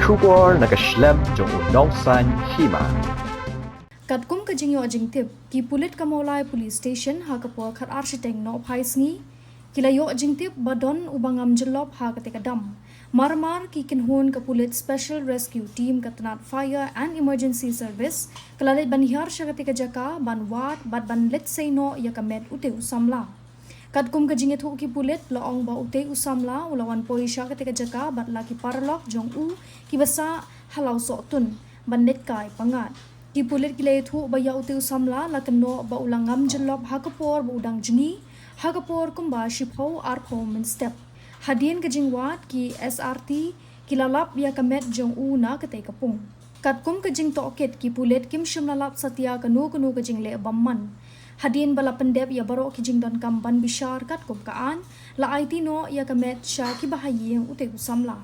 Trubor nakaslem jong unong san Hima. Katkum ka jingyo jingtip ki pulit kamolai police station ha kapor khat architect no phaisngi kilayo jingtip badon ubangam jelop ha katika dam marmar ki kinhun ka pulit special rescue team katnat fire and emergency service kalale banhiyar shakatika jaka banwat bad ban let say no yakamet ute usamla katkum ka jingithu ki pulit laong ba ute usamla ulawan poisha katika jaka bat laki parlok jong u ki basa Lawsohtun bandit kai pangat ki pulit kilay thu baya utiu samla lakano ba ulangam jelop hakapor ba udang jni hakapor kumba shipho arpho min step hadien ka jingwat ki SRT kilalap ya kamet jong una katay kapung katkum ka jing toket ki pulit kim shimlalap satya kanu ka jing le bamman hadien bala pendep ya baro ki jing don kamban bishar katkum kaan la IT no ya kamet sha ki bahayeng utiu samla